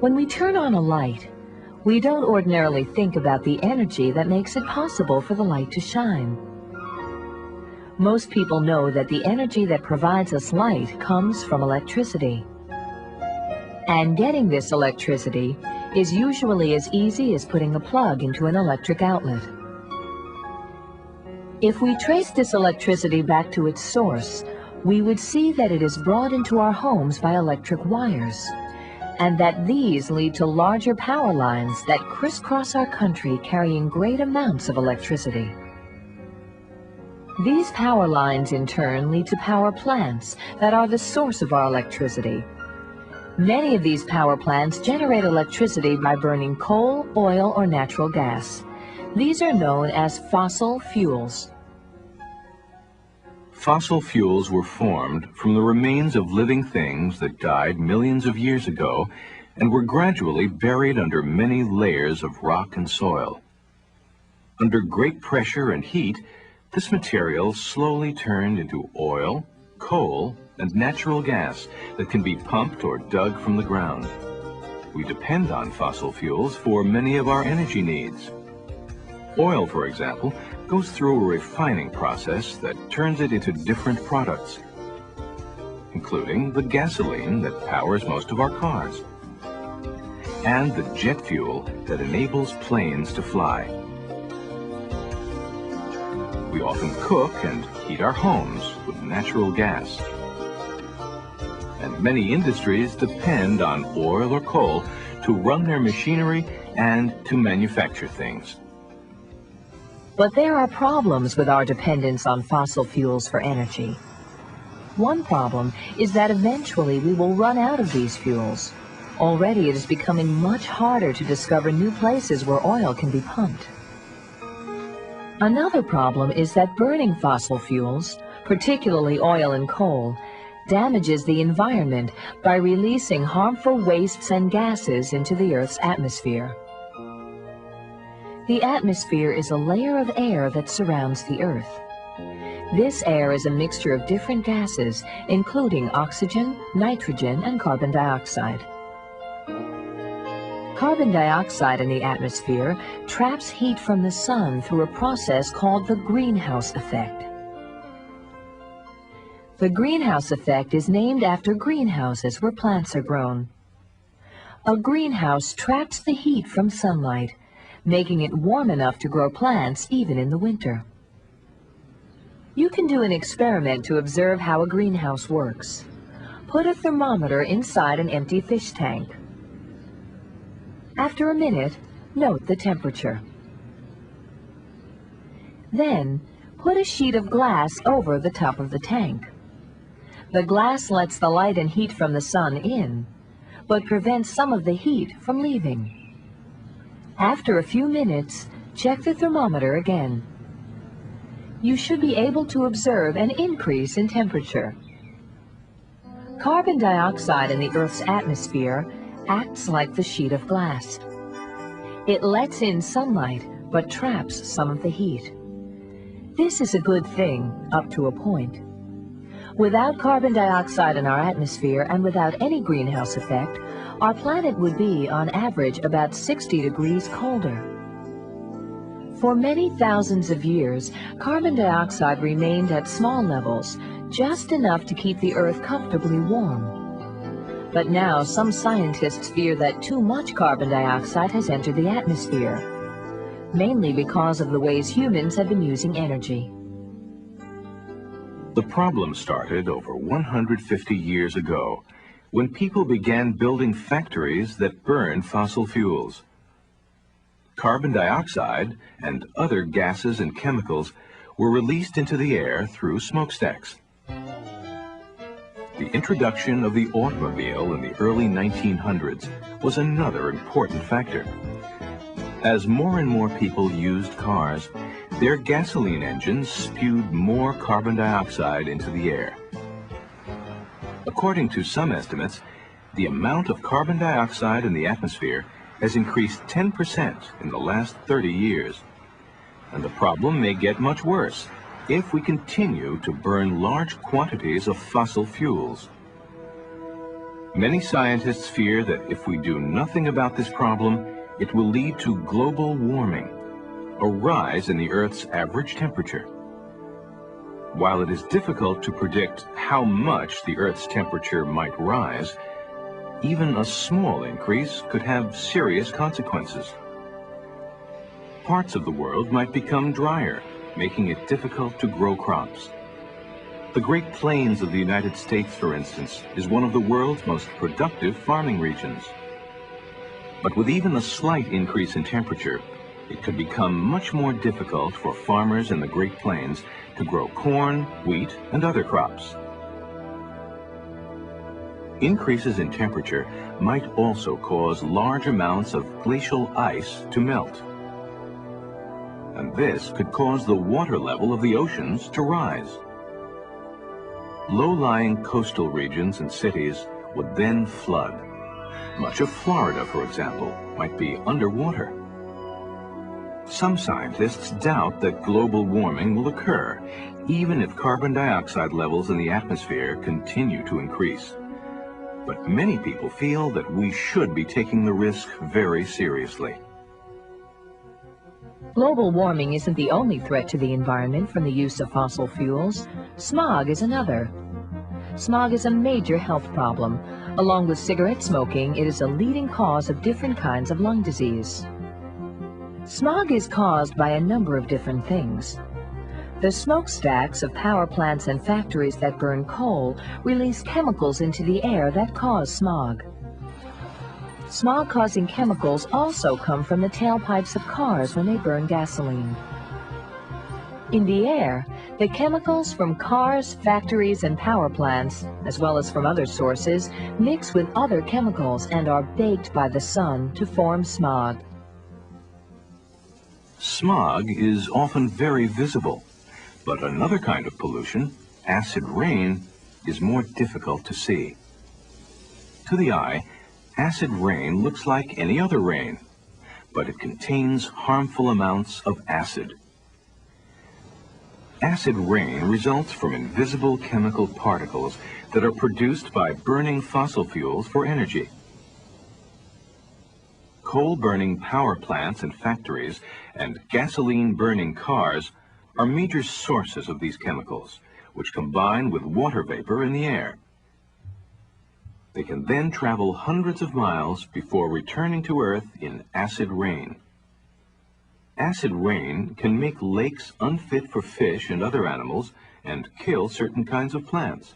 When we turn on a light, we don't ordinarily think about the energy that makes it possible for the light to shine. Most people know that the energy that provides us light comes from electricity. And getting this electricity is usually as easy as putting a plug into an electric outlet. If we trace this electricity back to its source, we would see that it is brought into our homes by electric wires, and that these lead to larger power lines that crisscross our country carrying great amounts of electricity. These power lines in turn lead to power plants that are the source of our electricity. Many of these power plants generate electricity by burning coal, oil, or natural gas. These are known as fossil fuels. Fossil fuels were formed from the remains of living things that died millions of years ago and were gradually buried under many layers of rock and soil. Under great pressure and heat, this material slowly turned into oil, coal, and natural gas that can be pumped or dug from the ground. We depend on fossil fuels for many of our energy needs. Oil, for example, goes through a refining process that turns it into different products, including the gasoline that powers most of our cars, and the jet fuel that enables planes to fly. We often cook and heat our homes with natural gas. And many industries depend on oil or coal to run their machinery and to manufacture things. But there are problems with our dependence on fossil fuels for energy. One problem is that eventually we will run out of these fuels. Already it is becoming much harder to discover new places where oil can be pumped. Another problem is that burning fossil fuels, particularly oil and coal, damages the environment by releasing harmful wastes and gases into the Earth's atmosphere. The atmosphere is a layer of air that surrounds the Earth. This air is a mixture of different gases, including oxygen, nitrogen, and carbon dioxide. Carbon dioxide in the atmosphere traps heat from the sun through a process called the greenhouse effect. The greenhouse effect is named after greenhouses where plants are grown. A greenhouse traps the heat from sunlight, making it warm enough to grow plants even in the winter. You can do an experiment to observe how a greenhouse works. Put a thermometer inside an empty fish tank. After a minute, note the temperature. Then, put a sheet of glass over the top of the tank. The glass lets the light and heat from the sun in, but prevents some of the heat from leaving. After a few minutes, check the thermometer again. You should be able to observe an increase in temperature. Carbon dioxide in the Earth's atmosphere acts like the sheet of glass. It lets in sunlight, but traps some of the heat. This is a good thing, up to a point. Without carbon dioxide in our atmosphere and without any greenhouse effect, our planet would be, on average, about 60 degrees colder. For many thousands of years, carbon dioxide remained at small levels, just enough to keep the Earth comfortably warm. But now some scientists fear that too much carbon dioxide has entered the atmosphere, mainly because of the ways humans have been using energy. The problem started over 150 years ago, when people began building factories that burn fossil fuels. Carbon dioxide and other gases and chemicals were released into the air through smokestacks. The introduction of the automobile in the early 1900s was another important factor. As more and more people used cars, their gasoline engines spewed more carbon dioxide into the air. According to some estimates, the amount of carbon dioxide in the atmosphere has increased 10% in the last 30 years. And the problem may get much worse if we continue to burn large quantities of fossil fuels. Many scientists fear that if we do nothing about this problem, it will lead to global warming, a rise in the Earth's average temperature. While it is difficult to predict how much the Earth's temperature might rise, even a small increase could have serious consequences. Parts of the world might become drier, making it difficult to grow crops. The Great Plains of the United States, for instance, is one of the world's most productive farming regions. But with even a slight increase in temperature, it could become much more difficult for farmers in the Great Plains to grow corn, wheat, and other crops. Increases in temperature might also cause large amounts of glacial ice to melt. And this could cause the water level of the oceans to rise. Low-lying coastal regions and cities would then flood. Much of Florida, for example, might be underwater. Some scientists doubt that global warming will occur, even if carbon dioxide levels in the atmosphere continue to increase. But many people feel that we should be taking the risk very seriously. Global warming isn't the only threat to the environment from the use of fossil fuels. Smog is another. Smog is a major health problem. Along with cigarette smoking, it is a leading cause of different kinds of lung disease. Smog is caused by a number of different things. The smokestacks of power plants and factories that burn coal release chemicals into the air that cause smog. Smog-causing chemicals also come from the tailpipes of cars when they burn gasoline. In the air, the chemicals from cars, factories, and power plants, as well as from other sources, mix with other chemicals and are baked by the sun to form smog. Smog is often very visible, but another kind of pollution, acid rain, is more difficult to see. To the eye, acid rain looks like any other rain, but it contains harmful amounts of acid. Acid rain results from invisible chemical particles that are produced by burning fossil fuels for energy. Coal-burning power plants and factories and gasoline-burning cars are major sources of these chemicals, which combine with water vapor in the air. They can then travel hundreds of miles before returning to Earth in acid rain. Acid rain can make lakes unfit for fish and other animals and kill certain kinds of plants.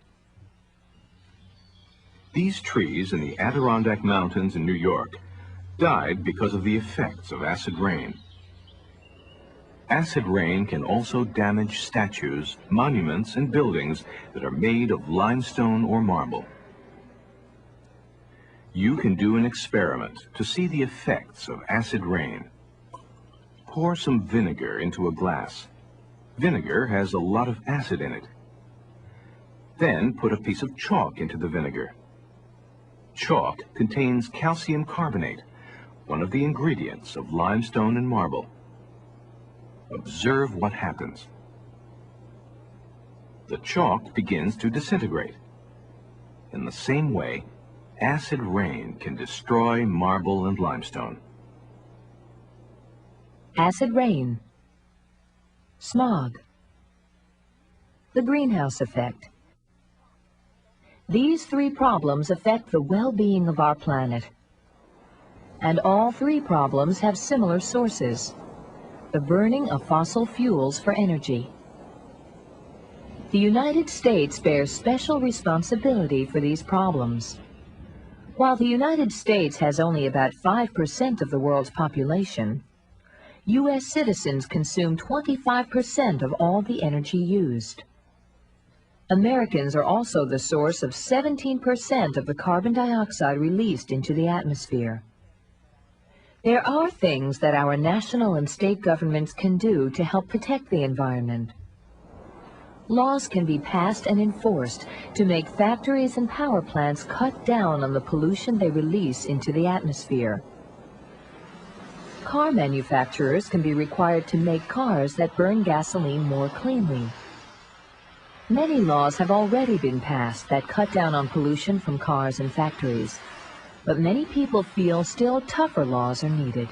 These trees in the Adirondack Mountains in New York died because of the effects of acid rain. Acid rain can also damage statues, monuments, and buildings that are made of limestone or marble. You can do an experiment to see the effects of acid rain. Pour some vinegar into a glass. Vinegar has a lot of acid in it. Then put a piece of chalk into the vinegar. Chalk contains calcium carbonate, one of the ingredients of limestone and marble. Observe what happens. The chalk begins to disintegrate. In the same way, acid rain can destroy marble and limestone. Acid rain, smog, the greenhouse effect. These three problems affect the well-being of our planet. And all three problems have similar sources: the burning of fossil fuels for energy. The United States bears special responsibility for these problems. While the United States has only about 5% of the world's population, U.S. citizens consume 25% of all the energy used. Americans are also the source of 17% of the carbon dioxide released into the atmosphere. There are things that our national and state governments can do to help protect the environment. Laws can be passed and enforced to make factories and power plants cut down on the pollution they release into the atmosphere. Car manufacturers can be required to make cars that burn gasoline more cleanly. Many laws have already been passed that cut down on pollution from cars and factories, but many people feel still tougher laws are needed.